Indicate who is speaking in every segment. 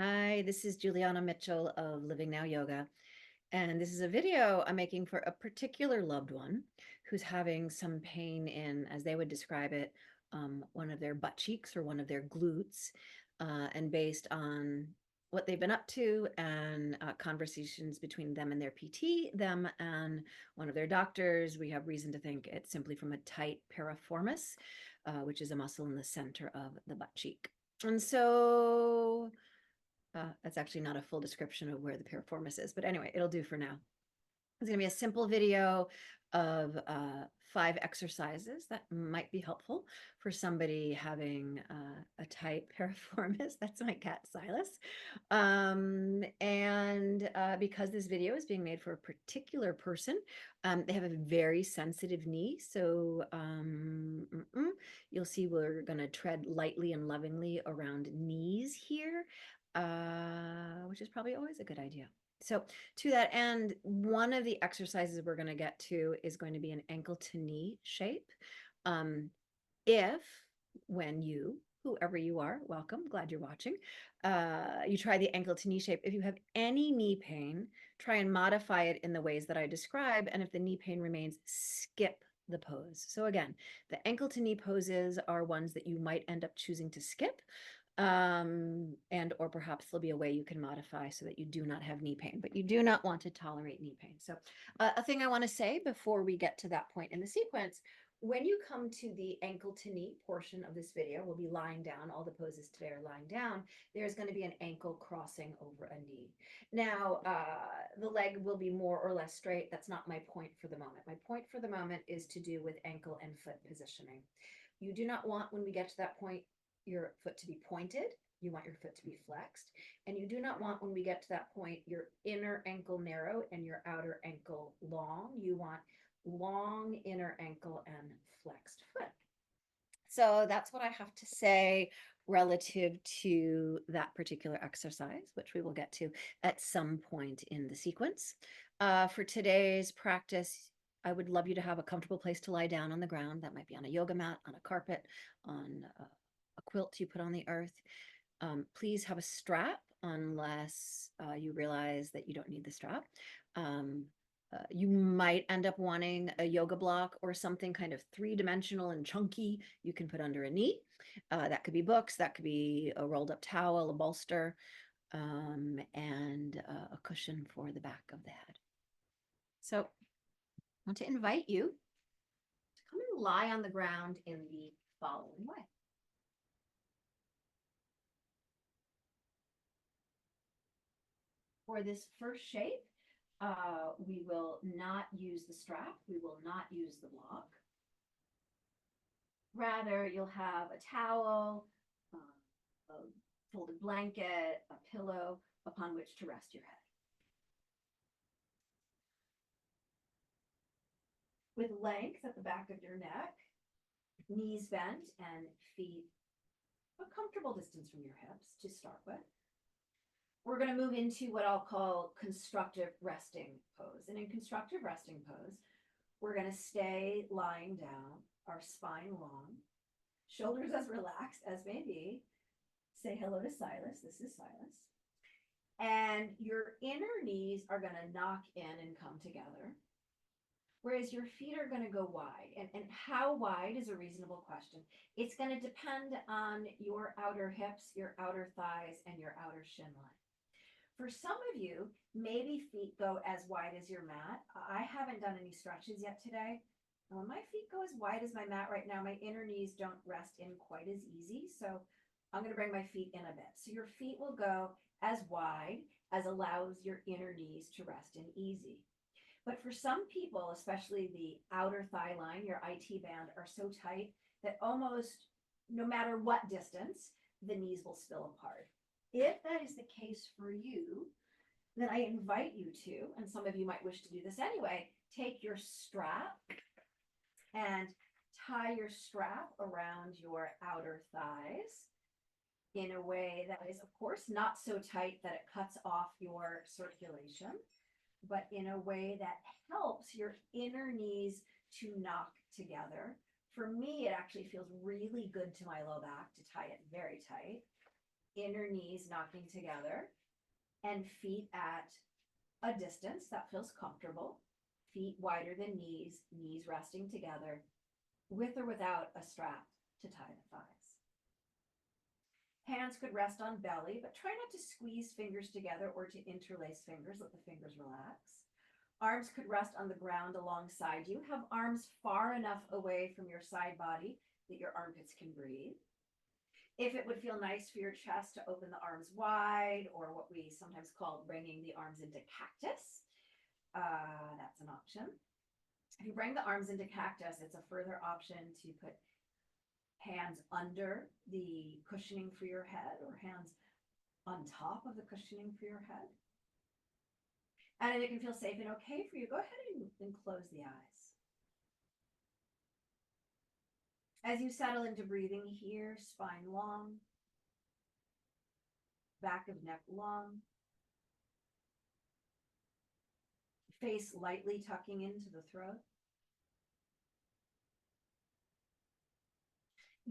Speaker 1: Hi, this is Juliana Mitchell of Living Now Yoga, and this is a video I'm making for a particular loved one who's having some pain in, as they would describe it, one of their butt cheeks or one of their glutes. And based on what they've been up to and conversations between them and their PT, them and one of their doctors, we have reason to think it's simply from a tight piriformis, which is a muscle in the center of the butt cheek. And so that's actually not a full description of where the piriformis is, but anyway, it'll do for now. It's going to be a simple video of 5 exercises that might be helpful for somebody having a tight piriformis. That's my cat, Silas. And because this video is being made for a particular person, they have a very sensitive knee. So you'll see we're going to tread lightly and lovingly around knees here, which is probably always a good idea. So to that end, one of the exercises we're going to get to is going to be an ankle to knee shape. If, when you, whoever you are, welcome, glad you're watching, you try the ankle to knee shape, if you have any knee pain, try and modify it in the ways that I describe. And if the knee pain remains, skip the pose. So again, the ankle to knee poses are ones that you might end up choosing to skip. And or perhaps there'll be a way you can modify so that you do not have knee pain, but you do not want to tolerate knee pain. So a thing I want to say before we get to that point in the sequence, when you come to the ankle to knee portion of this video, we'll be lying down. All the poses today are lying down. There's going to be an ankle crossing over a knee. Now, the leg will be more or less straight. That's not my point for the moment. My point for the moment is to do with ankle and foot positioning. You do not want, when we get to that point, your foot to be pointed. You want your foot to be flexed. And you do not want, when we get to that point, your inner ankle narrow and your outer ankle long. You want long inner ankle and flexed foot. So that's what I have to say relative to that particular exercise, which we will get to at some point in the sequence. For today's practice, I would love you to have a comfortable place to lie down on the ground. That might be on a yoga mat, on a carpet, on a quilt you put on the earth. Please have a strap unless you realize that you don't need the strap. You might end up wanting a yoga block or something kind of 3-dimensional and chunky you can put under a knee. That could be books, that could be a rolled up towel, a bolster, and a cushion for the back of the head. So I want to invite you to come and lie on the ground in the following way. For this first shape, we will not use the strap. We will not use the block. Rather, you'll have a towel, a folded blanket, a pillow upon which to rest your head. With length at the back of your neck, knees bent, and feet a comfortable distance from your hips to start with. We're going to move into what I'll call constructive resting pose. And in constructive resting pose, we're going to stay lying down, our spine long, shoulders as relaxed as may be. Say hello to Silas. This is Silas. And your inner knees are going to knock in and come together, whereas your feet are going to go wide. And how wide is a reasonable question. It's going to depend on your outer hips, your outer thighs, and your outer shin line. For some of you, maybe feet go as wide as your mat. I haven't done any stretches yet today. When my feet go as wide as my mat right now, my inner knees don't rest in quite as easy. So I'm going to bring my feet in a bit. So your feet will go as wide as allows your inner knees to rest in easy. But for some people, especially the outer thigh line, your IT band, are so tight that almost no matter what distance, the knees will spill apart. If that is the case for you, then I invite you to, and some of you might wish to do this anyway, take your strap and tie your strap around your outer thighs in a way that is, of course, not so tight that it cuts off your circulation, but in a way that helps your inner knees to knock together. For me, it actually feels really good to my low back to tie it very tight. inner knees knocking together and feet at a distance that feels comfortable. Feet wider than knees, knees resting together, with or without a strap to tie the thighs. Hands could rest on belly, but try not to squeeze fingers together or to interlace fingers. Let the fingers relax. Arms could rest on the ground alongside you. Have arms far enough away from your side body that your armpits can breathe. If it would feel nice for your chest to open the arms wide, or what we sometimes call bringing the arms into cactus, that's an option. If you bring the arms into cactus, it's a further option to put hands under the cushioning for your head or hands on top of the cushioning for your head. And if it can feel safe and okay for you, go ahead and close the eyes. As you settle into breathing here, spine long, back of neck long, face lightly tucking into the throat.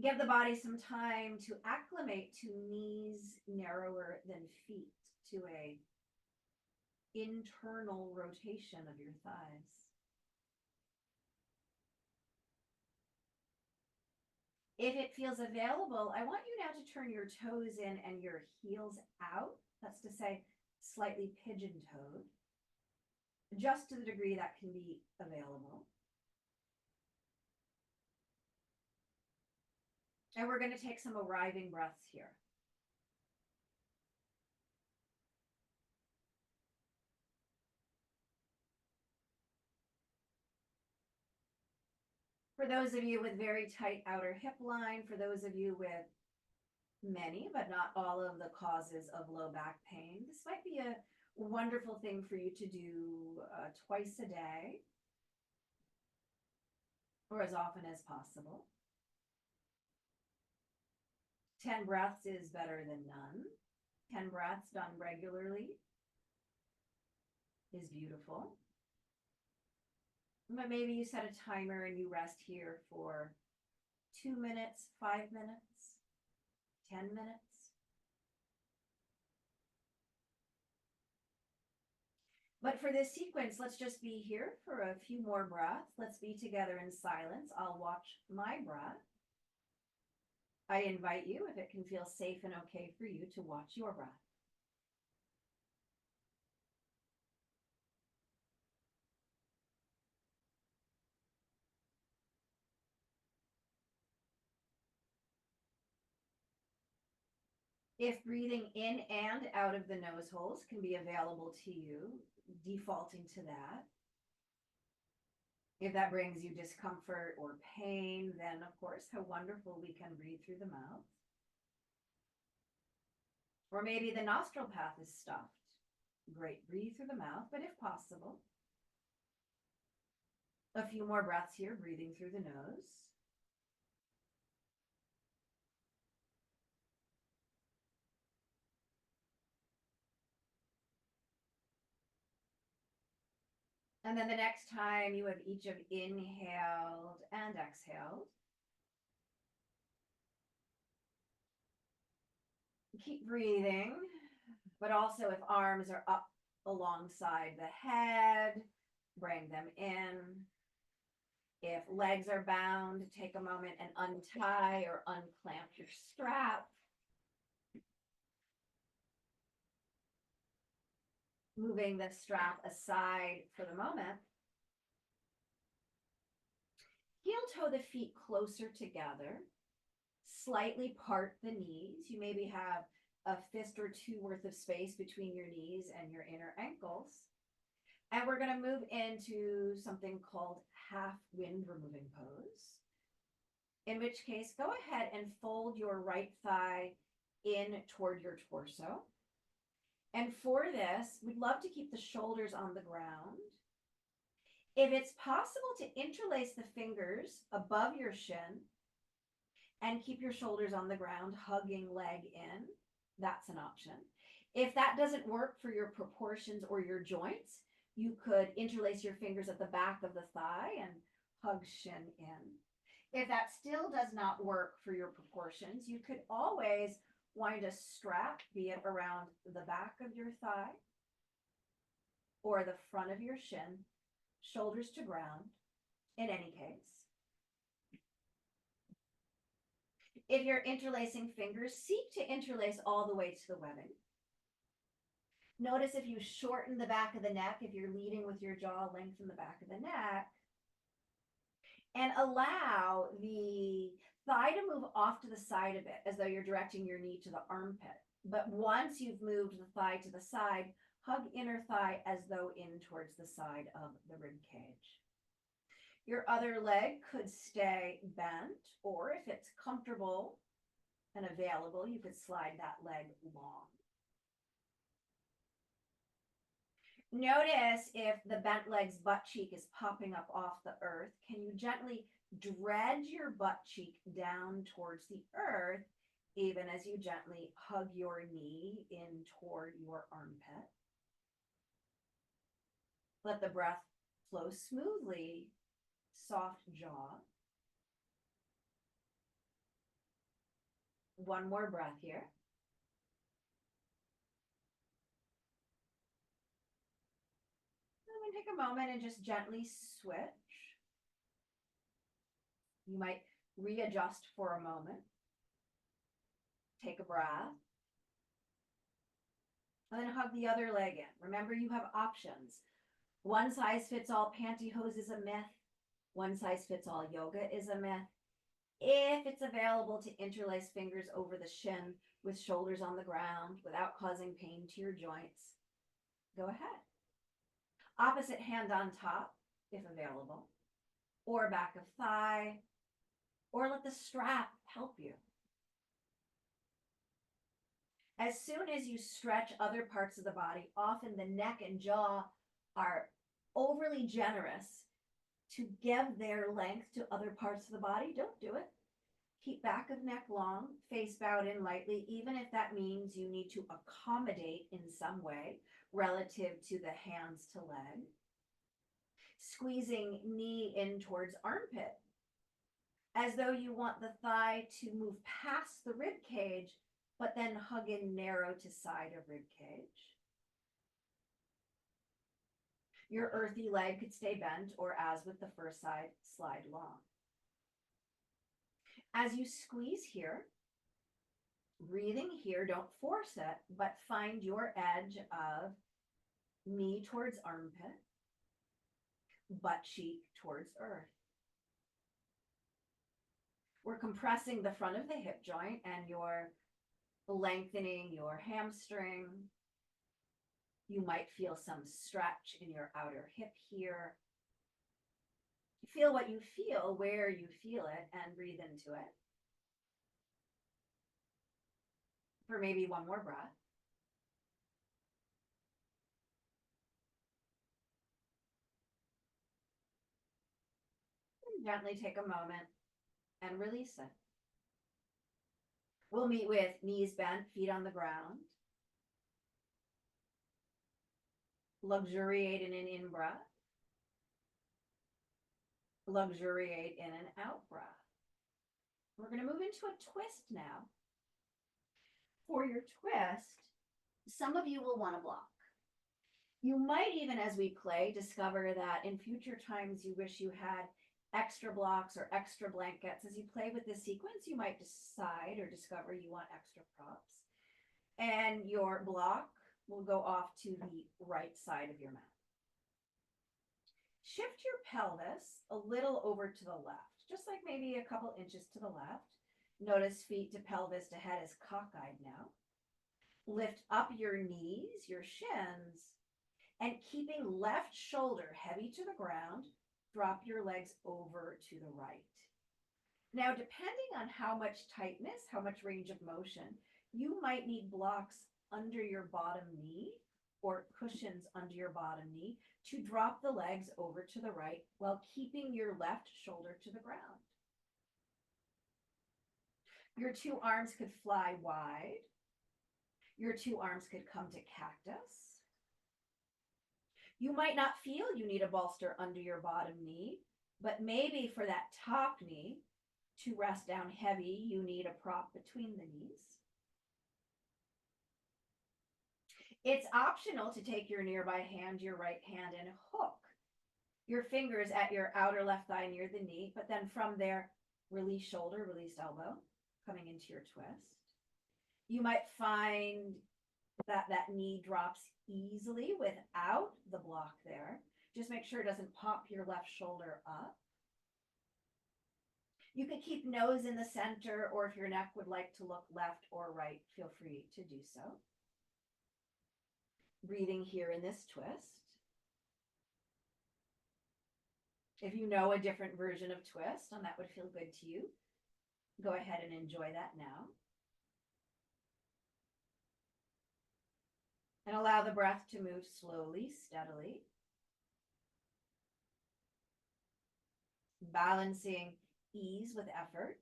Speaker 1: Give the body some time to acclimate to knees narrower than feet, to a internal rotation of your thighs. If it feels available, I want you now to turn your toes in and your heels out. That's to say, slightly pigeon-toed, just to the degree that can be available. And we're going to take some arriving breaths here. For those of you with very tight outer hip line, for those of you with many, but not all of the causes of low back pain, this might be a wonderful thing for you to do twice a day or as often as possible. 10 breaths is better than none. 10 breaths done regularly is beautiful. But maybe you set a timer and you rest here for 2 minutes, 5 minutes, 10 minutes. But for this sequence, let's just be here for a few more breaths. Let's be together in silence. I'll watch my breath. I invite you, if it can feel safe and okay for you, to watch your breath. If breathing in and out of the nose holes can be available to you, defaulting to that. If that brings you discomfort or pain, then of course, how wonderful we can breathe through the mouth. Or maybe the nostril path is stuffed. Great, breathe through the mouth, but if possible, a few more breaths here, breathing through the nose. And then the next time you have each of inhaled and exhaled, keep breathing, but also if arms are up alongside the head, bring them in. If legs are bound, take a moment and untie or unclamp your strap. Moving the strap aside for the moment. Heel toe the feet closer together. Slightly part the knees. You maybe have a fist or two worth of space between your knees and your inner ankles. And we're going to move into something called half wind removing pose. In which case, go ahead and fold your right thigh in toward your torso. And for this, we'd love to keep the shoulders on the ground. If it's possible to interlace the fingers above your shin and keep your shoulders on the ground, hugging leg in, that's an option. If that doesn't work for your proportions or your joints, you could interlace your fingers at the back of the thigh and hug shin in. If that still does not work for your proportions, you could always wind a strap, be it around the back of your thigh or the front of your shin, shoulders to ground, in any case. If you're interlacing fingers, seek to interlace all the way to the webbing. Notice if you shorten the back of the neck, if you're leading with your jaw, lengthen the back of the neck, and allow the thigh to move off to the side a bit, as though you're directing your knee to the armpit. But once you've moved the thigh to the side, hug inner thigh as though in towards the side of the rib cage. Your other leg could stay bent, or if it's comfortable and available, you could slide that leg long. Notice if the bent leg's butt cheek is popping up off the earth. Can you gently dredge your butt cheek down towards the earth, even as you gently hug your knee in toward your armpit? Let the breath flow smoothly, soft jaw. One more breath here. And then take a moment and just gently switch. You might readjust for a moment. Take a breath. And then hug the other leg in. Remember, you have options. One size fits all pantyhose is a myth. One size fits all yoga is a myth. If it's available to interlace fingers over the shin with shoulders on the ground without causing pain to your joints, go ahead. Opposite hand on top, if available, or back of thigh, or let the strap help you. As soon as you stretch other parts of the body, often the neck and jaw are overly generous to give their length to other parts of the body. Don't do it. Keep back of neck long, face bowed in lightly, even if that means you need to accommodate in some way relative to the hands to leg. Squeezing knee in towards armpit, as though you want the thigh to move past the rib cage, but then hug in narrow to side of rib cage. Your earthy leg could stay bent, or as with the first side, slide long. As you squeeze here, breathing here, don't force it, but find your edge of knee towards armpit, butt cheek towards earth. We're compressing the front of the hip joint, and you're lengthening your hamstring. You might feel some stretch in your outer hip here. Feel what you feel, where you feel it, and breathe into it. For maybe one more breath. And gently take a moment and release it. We'll meet with knees bent, feet on the ground. Luxuriate in an in-breath. Luxuriate in an out-breath. We're going to move into a twist now. For your twist, some of you will want to block. You might even, as we play, discover that in future times you wish you had extra blocks or extra blankets. As you play with this sequence, you might decide or discover you want extra props. And your block will go off to the right side of your mat. Shift your pelvis a little over to the left, just like maybe a couple inches to the left. Notice feet to pelvis to head is cockeyed now. Lift up your knees, your shins, and keeping left shoulder heavy to the ground, drop your legs over to the right. Now, depending on how much tightness, how much range of motion, you might need blocks under your bottom knee or cushions under your bottom knee to drop the legs over to the right while keeping your left shoulder to the ground. Your two arms could fly wide. Your two arms could come to cactus. You might not feel you need a bolster under your bottom knee, but maybe for that top knee to rest down heavy, you need a prop between the knees. It's optional to take your nearby hand, your right hand, and hook your fingers at your outer left thigh near the knee, but then from there, release shoulder, release elbow, coming into your twist. You might find that that knee drops easily without the block there. Just make sure it doesn't pop your left shoulder up. You could keep nose in the center, or if your neck would like to look left or right, feel free to do so. Breathing here in this twist. If you know a different version of twist and that would feel good to you, go ahead and enjoy that now. And allow the breath to move slowly, steadily. Balancing ease with effort.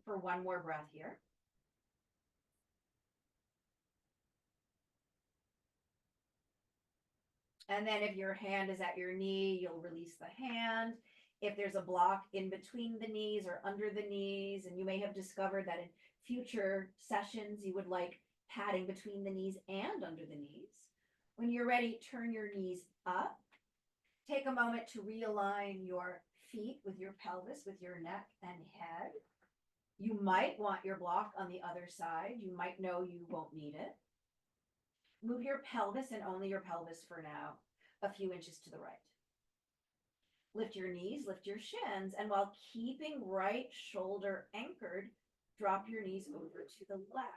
Speaker 1: For one more breath here. And then if your hand is at your knee, you'll release the hand. If there's a block in between the knees or under the knees, and you may have discovered that in future sessions, you would like padding between the knees and under the knees. When you're ready, turn your knees up. Take a moment to realign your feet with your pelvis, with your neck and head. You might want your block on the other side. You might know you won't need it. Move your pelvis and only your pelvis for now, a few inches to the right. Lift your knees, lift your shins, and while keeping right shoulder anchored, drop your knees over to the left.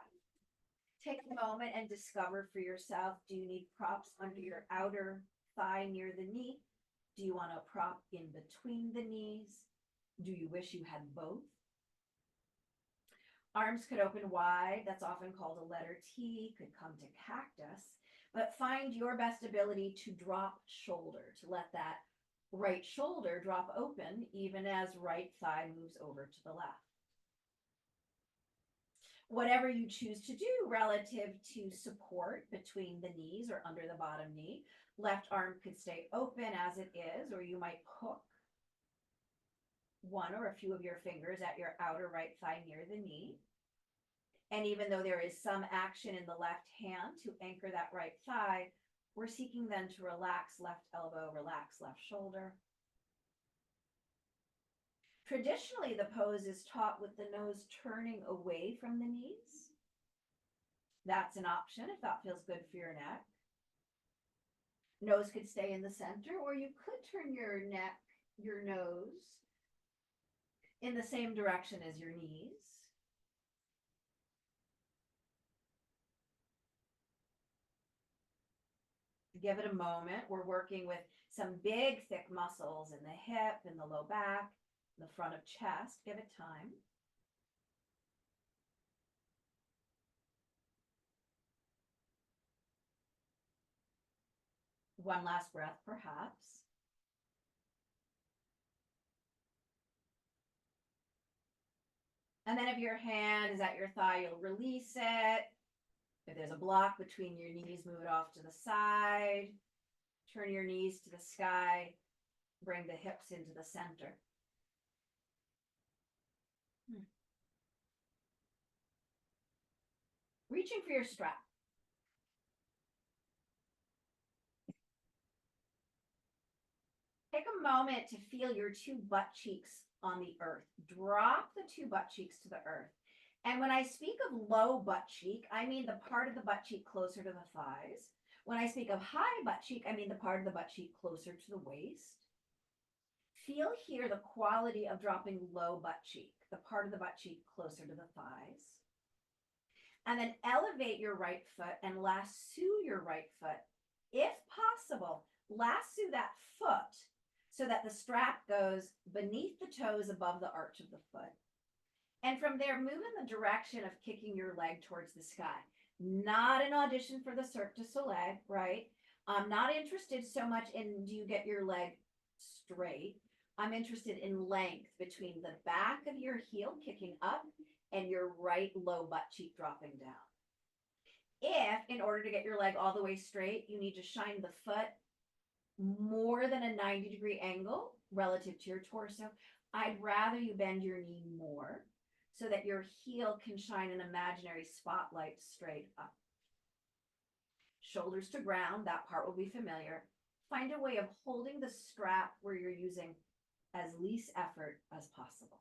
Speaker 1: Take a moment and discover for yourself, do you need props under your outer thigh near the knee? Do you want a prop in between the knees? Do you wish you had both? Arms could open wide. That's often called a letter T, could come to cactus, but find your best ability to drop shoulder, to let that right shoulder drop open even as right thigh moves over to the left. Whatever you choose to do relative to support between the knees or under the bottom knee, left arm could stay open as it is, or you might hook one or a few of your fingers at your outer right thigh near the knee. And even though there is some action in the left hand to anchor that right thigh, we're seeking then to relax left elbow, relax left shoulder. Traditionally, the pose is taught with the nose turning away from the knees. That's an option if that feels good for your neck. Nose could stay in the center, or you could turn your neck, your nose, in the same direction as your knees. Give it a moment. We're working with some big, thick muscles in the hip, in the low back, in the front of chest. Give it time. One last breath, perhaps. And then if your hand is at your thigh, you'll release it. If there's a block between your knees, move it off to the side. Turn your knees to the sky. Bring the hips into the center. Reaching for your strap. Take a moment to feel your two butt cheeks on the earth. Drop the two butt cheeks to the earth. And when I speak of low butt cheek, I mean the part of the butt cheek closer to the thighs. When I speak of high butt cheek, I mean the part of the butt cheek closer to the waist. Feel here the quality of dropping low butt cheek, the part of the butt cheek closer to the thighs. And then elevate your right foot and lasso your right foot. If possible, lasso that foot so that the strap goes beneath the toes above the arch of the foot. And from there, move in the direction of kicking your leg towards the sky. Not an audition for the Cirque du Soleil, right? I'm not interested so much in do you get your leg straight. I'm interested in length between the back of your heel kicking up and your right low butt cheek dropping down. If, in order to get your leg all the way straight, you need to shine the foot more than a 90-degree angle relative to your torso, I'd rather you bend your knee more so that your heel can shine an imaginary spotlight straight up. Shoulders to ground, that part will be familiar. Find a way of holding the strap where you're using as least effort as possible.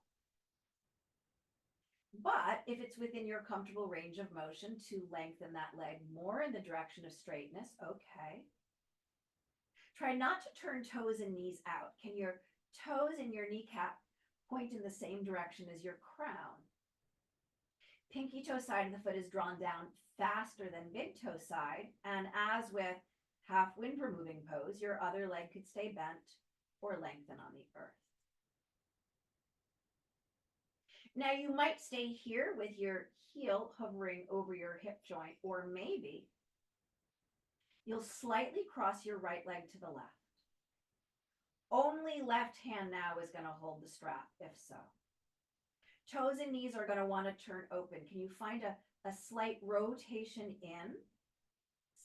Speaker 1: But if it's within your comfortable range of motion to lengthen that leg more in the direction of straightness, okay. Try not to turn toes and knees out. Can your toes and your kneecap point in the same direction as your crown? Pinky toe side of the foot is drawn down faster than big toe side, and as with half wind removing pose, your other leg could stay bent or lengthen on the earth. Now you might stay here with your heel hovering over your hip joint, or maybe you'll slightly cross your right leg to the left. Only left hand now is going to hold the strap, if so. Toes and knees are going to want to turn open. Can you find a slight rotation in,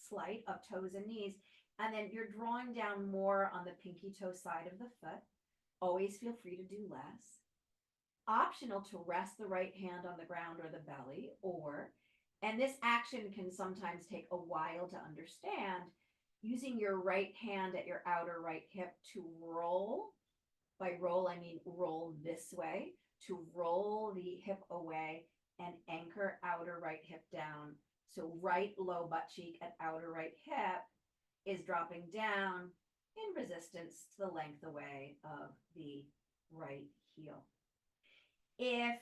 Speaker 1: slight of toes and knees, and then you're drawing down more on the pinky toe side of the foot. Always feel free to do less. Optional to rest the right hand on the ground or the belly, or, and this action can sometimes take a while to understand, using your right hand at your outer right hip to roll. By roll, I mean roll this way, to roll the hip away and anchor outer right hip down. So right low butt cheek at outer right hip is dropping down in resistance to the length away of the right heel. If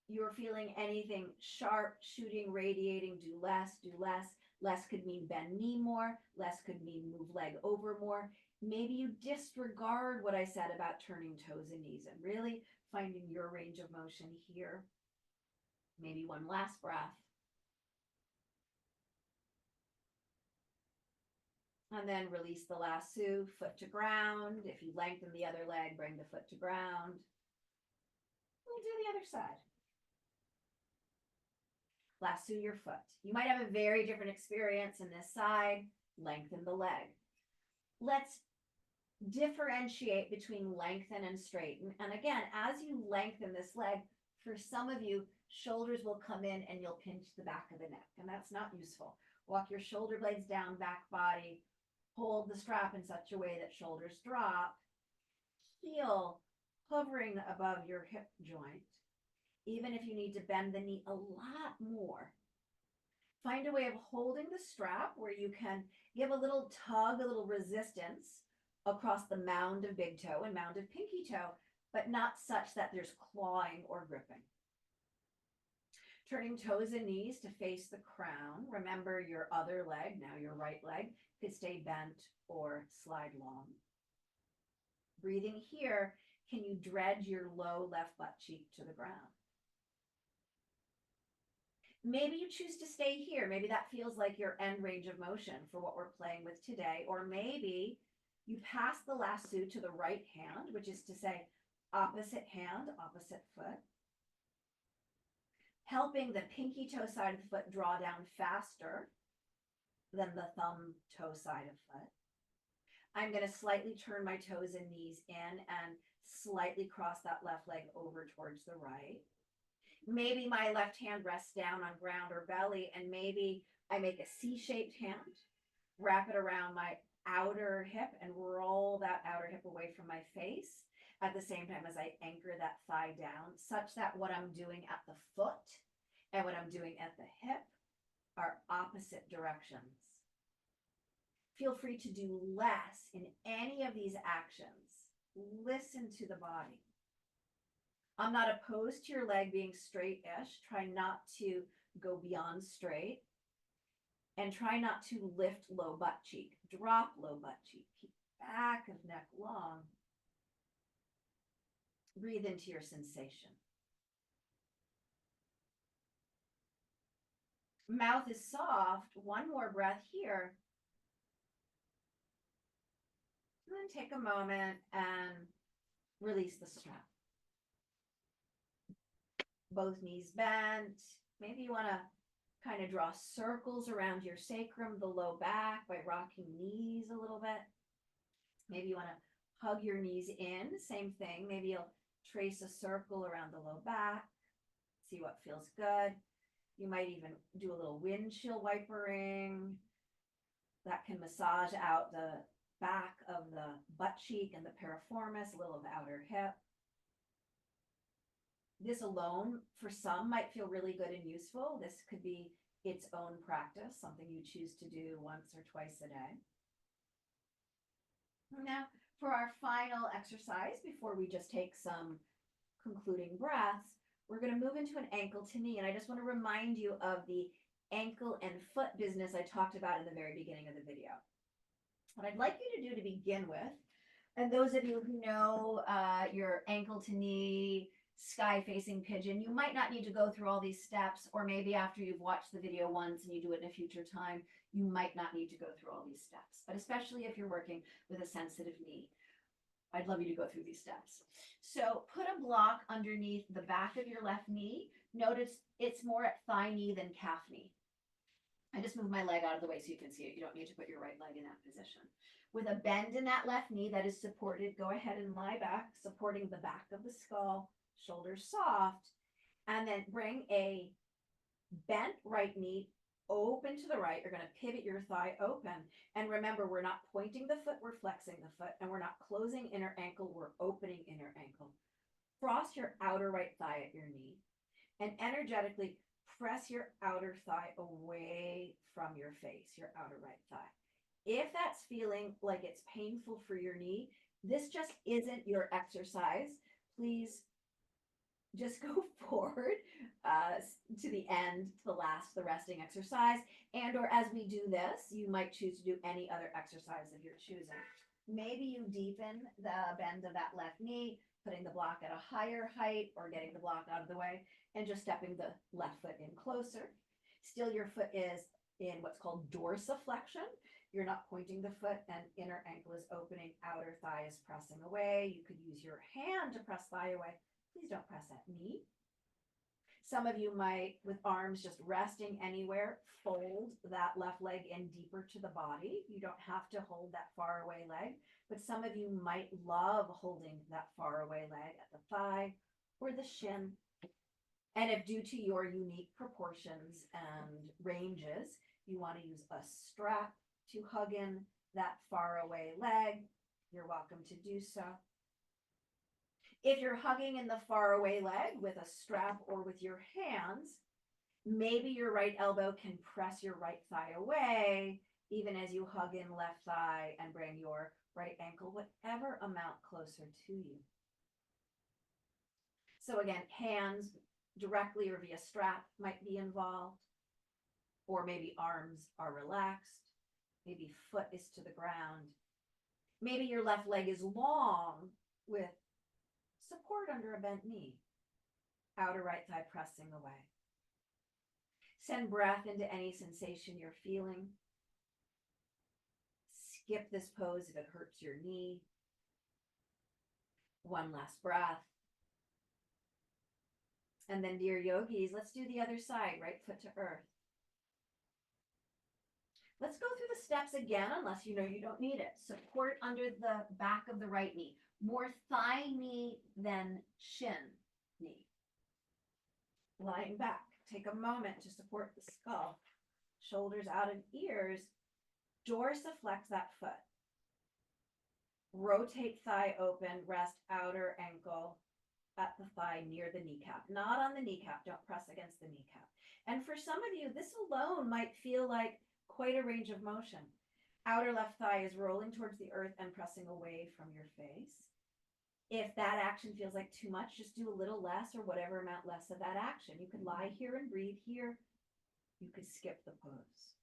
Speaker 1: you're feeling anything sharp, shooting, radiating, do less, do less. Less could mean bend knee more. Less could mean move leg over more. Maybe you disregard what I said about turning toes and knees and really finding your range of motion here. Maybe one last breath. And then release the lasso, foot to ground. If you lengthen the other leg, bring the foot to ground. We'll do the other side. Lasso your foot. You might have a very different experience in this side. Lengthen the leg. Let's differentiate between lengthen and straighten. And again, as you lengthen this leg, for some of you, shoulders will come in and you'll pinch the back of the neck, and that's not useful. Walk your shoulder blades down, back body. Hold the strap in such a way that shoulders drop. Heel hovering above your hip joint. Even if you need to bend the knee a lot more. Find a way of holding the strap where you can give a little tug, a little resistance across the mound of big toe and mound of pinky toe, but not such that there's clawing or gripping. Turning toes and knees to face the crown. Remember your other leg, now your right leg, could stay bent or slide long. Breathing here, can you dredge your low left butt cheek to the ground? Maybe you choose to stay here. Maybe that feels like your end range of motion for what we're playing with today. Or maybe you pass the lasso to the right hand, which is to say opposite hand, opposite foot. Helping the pinky toe side of the foot draw down faster than the thumb toe side of foot. I'm going to slightly turn my toes and knees in and slightly cross that left leg over towards the right. Maybe my left hand rests down on ground or belly, and maybe I make a C-shaped hand, wrap it around my outer hip and roll that outer hip away from my face at the same time as I anchor that thigh down, such that what I'm doing at the foot and what I'm doing at the hip are opposite directions. Feel free to do less in any of these actions. Listen to the body. I'm not opposed to your leg being straight-ish. Try not to go beyond straight. And try not to lift low butt cheek. Drop low butt cheek. Keep back of neck long. Breathe into your sensation. Mouth is soft. One more breath here. And then take a moment and release the strap. Both knees bent. Maybe you want to kind of draw circles around your sacrum, the low back, by rocking knees a little bit. Maybe you want to hug your knees in. Same thing. Maybe you'll trace a circle around the low back. see what feels good. You might even do a little windshield wipering that can massage out the back of the butt cheek and the piriformis, a little of the outer hip. This alone, for some, might feel really good and useful. This could be its own practice, something you choose to do once or twice a day. Now, for our final exercise, before we just take some concluding breaths, we're going to move into an ankle to knee. And I just want to remind you of the ankle and foot business I talked about in the very beginning of the video. What I'd like you to do to begin with, and those of you who know your ankle to knee, sky facing pigeon, you might not need to go through all these steps, or maybe after you've watched the video once and you do it in a future time, you might not need to go through all these steps, but especially if you're working with a sensitive knee, I'd love you to go through these steps. So put a block underneath the back of your left knee. Notice it's more at thigh knee than calf knee. I just moved my leg out of the way so you can see it. You don't need to put your right leg in that position. With a bend in that left knee that is supported, go ahead and lie back, supporting the back of the skull, shoulders soft, and then bring a bent right knee open to the right. You're going to pivot your thigh open. And remember, we're not pointing the foot, we're flexing the foot, and we're not closing inner ankle, we're opening inner ankle. Cross your outer right thigh at your knee and energetically press your outer thigh away from your face, your outer right thigh. If that's feeling like it's painful for your knee, this just isn't your exercise. Please just go forward to the end, to the resting exercise. And or as we do this, you might choose to do any other exercise of your choosing. Maybe you deepen the bend of that left knee, putting the block at a higher height or getting the block out of the way and just stepping the left foot in closer. Still, your foot is in what's called dorsiflexion. You're not pointing the foot and inner ankle is opening, outer thigh is pressing away. You could use your hand to press thigh away. Please don't press that knee. Some of you might, with arms just resting anywhere, fold that left leg in deeper to the body. You don't have to hold that far away leg, but some of you might love holding that far away leg at the thigh or the shin. And if due to your unique proportions and ranges, you want to use a strap to hug in that far away leg, you're welcome to do so. If you're hugging in the far away leg with a strap or with your hands, maybe your right elbow can press your right thigh away, even as you hug in left thigh and bring your right ankle, whatever amount closer to you. So again, hands directly or via strap might be involved, or maybe arms are relaxed, maybe foot is to the ground. Maybe your left leg is long with support under a bent knee, outer right thigh pressing away. Send breath into any sensation you're feeling. Skip this pose if it hurts your knee. One last breath. And then, dear yogis, let's do the other side, right foot to earth. Let's go through the steps again, unless you know you don't need it. Support under the back of the right knee. More thigh knee than shin knee. Lying back. Take a moment to support the skull. Shoulders out of ears. Dorsiflex that foot. Rotate thigh open. Rest outer ankle at the thigh near the kneecap. Not on the kneecap. Don't press against the kneecap. And for some of you, this alone might feel like quite a range of motion. Outer left thigh is rolling towards the earth and pressing away from your face. If that action feels like too much, just do a little less or whatever amount less of that action. You could lie here and breathe here. You could skip the pose.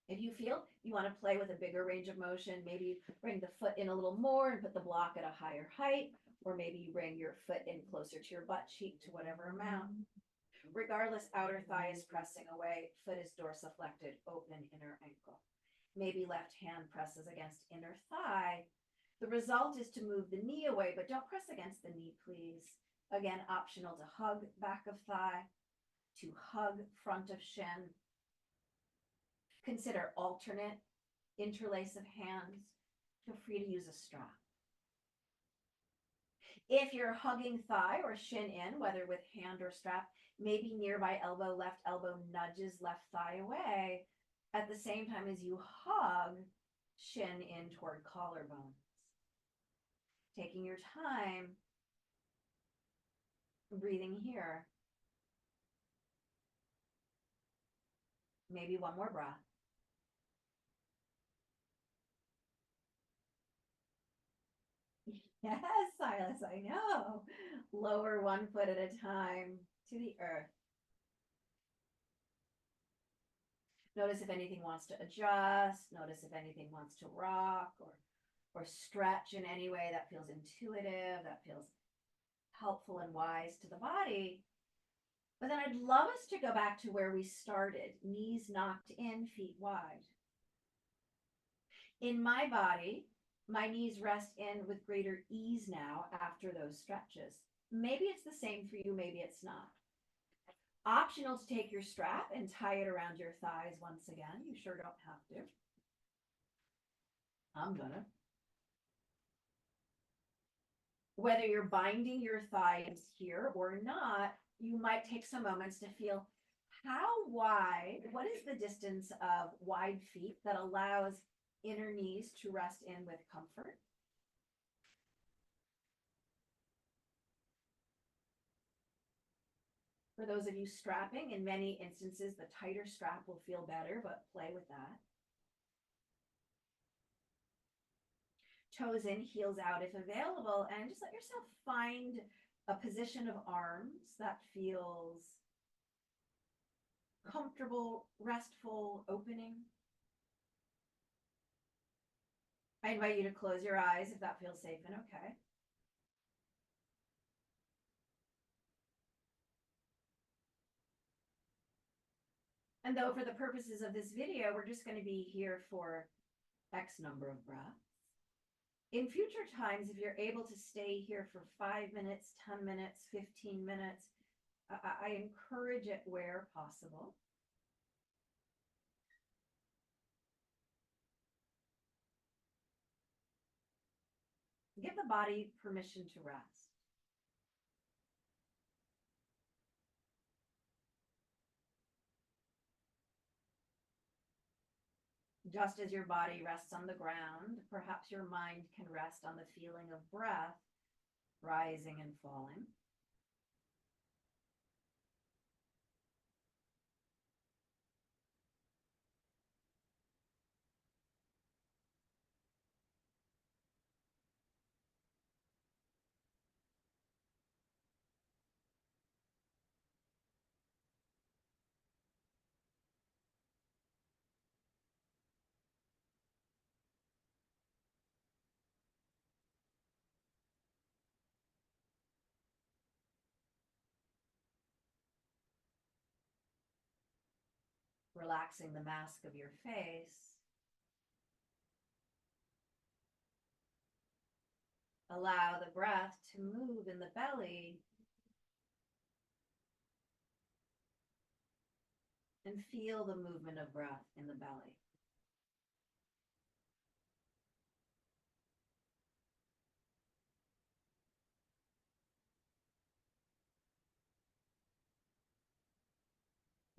Speaker 1: If you feel you want to play with a bigger range of motion, maybe you bring the foot in a little more and put the block at a higher height, or maybe you bring your foot in closer to your butt cheek to whatever amount. Regardless, outer thigh is pressing away, foot is dorsiflected, open inner ankle. Maybe left hand presses against inner thigh. The result is to move the knee away, but don't press against the knee, please. Again, optional to hug back of thigh, to hug front of shin. Consider alternate interlace of hands. Feel free to use a strap. If you're hugging thigh or shin in, whether with hand or strap, maybe nearby elbow, left elbow nudges left thigh away at the same time as you hug shin in toward collarbone. Taking your time, breathing here. Maybe one more breath. Yes, Silas, I know. Lower one foot at a time to the earth. Notice if anything wants to adjust. Notice if anything wants to rock or stretch in any way that feels intuitive, that feels helpful and wise to the body. But then I'd love us to go back to where we started, knees knocked in, feet wide. In my body, my knees rest in with greater ease now after those stretches. Maybe it's the same for you, maybe it's not. Optional to take your strap and tie it around your thighs once again. You sure don't have to. I'm gonna. Whether you're binding your thighs here or not, you might take some moments to feel how wide, what is the distance of wide feet that allows inner knees to rest in with comfort? For those of you strapping, in many instances, the tighter strap will feel better, but play with that. Toes in, heels out if available, and just let yourself find a position of arms that feels comfortable, restful, opening. I invite you to close your eyes if that feels safe and okay. And though for the purposes of this video, we're just going to be here for X number of breaths. In future times, if you're able to stay here for 5 minutes, 10 minutes, 15 minutes, I encourage it where possible. Give the body permission to rest. Just as your body rests on the ground, perhaps your mind can rest on the feeling of breath rising and falling. Relaxing the mask of your face. Allow the breath to move in the belly and feel the movement of breath in the belly.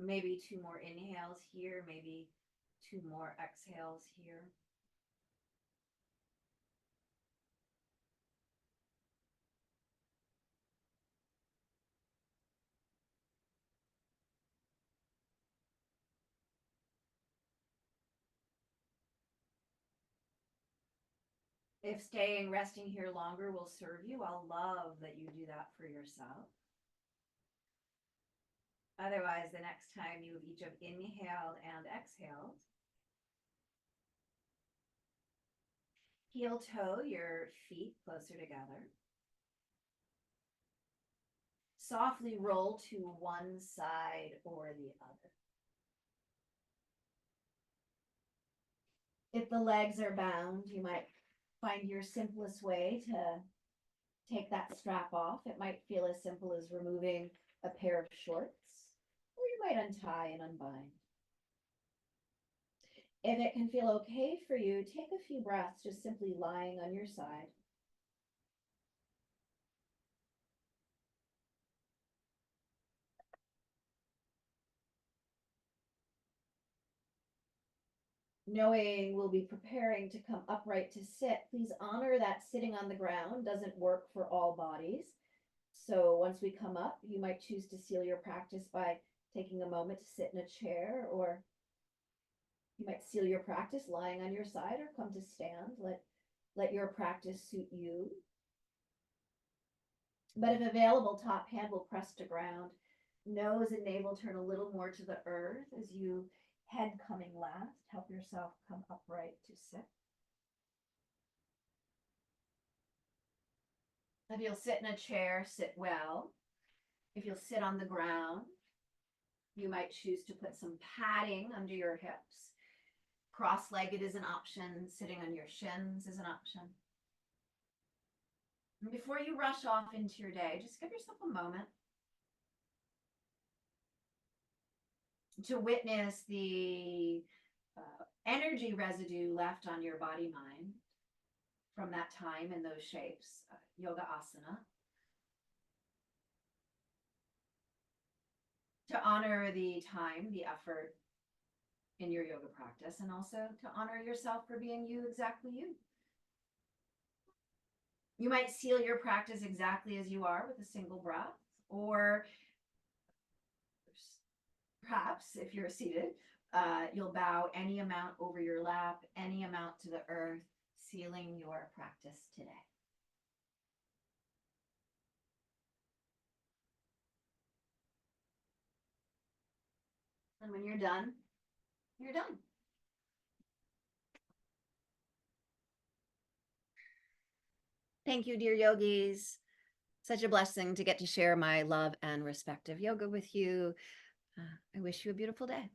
Speaker 1: Maybe 2 more inhales here, maybe 2 more exhales here. If staying resting here longer will serve you, I'll love that you do that for yourself. Otherwise, the next time you each have inhaled and exhaled, heel toe your feet closer together. Softly roll to one side or the other. If the legs are bound, you might find your simplest way to take that strap off. It might feel as simple as removing a pair of shorts, or you might untie and unbind. If it can feel okay for you, take a few breaths just simply lying on your side. Knowing we'll be preparing to come upright to sit, please honor that sitting on the ground doesn't work for all bodies. So once we come up, you might choose to seal your practice by taking a moment to sit in a chair, or you might seal your practice lying on your side or come to stand. Let your practice suit you. But if available, top hand will press to ground. Nose and navel turn a little more to the earth as you head coming last. Help yourself come upright to sit. If you'll sit in a chair, sit well. If you'll sit on the ground, you might choose to put some padding under your hips. Cross-legged is an option. Sitting on your shins is an option. And before you rush off into your day, just give yourself a moment to witness the energy residue left on your body mind from that time in those shapes, yoga asana. To honor the time, the effort in your yoga practice, and also to honor yourself for being you, exactly you. You might seal your practice exactly as you are with a single breath, or perhaps if you're seated, you'll bow any amount over your lap, any amount to the earth, sealing your practice today. And when you're done, you're done. Thank you, dear yogis. Such a blessing to get to share my love and respect of yoga with you. I wish you a beautiful day.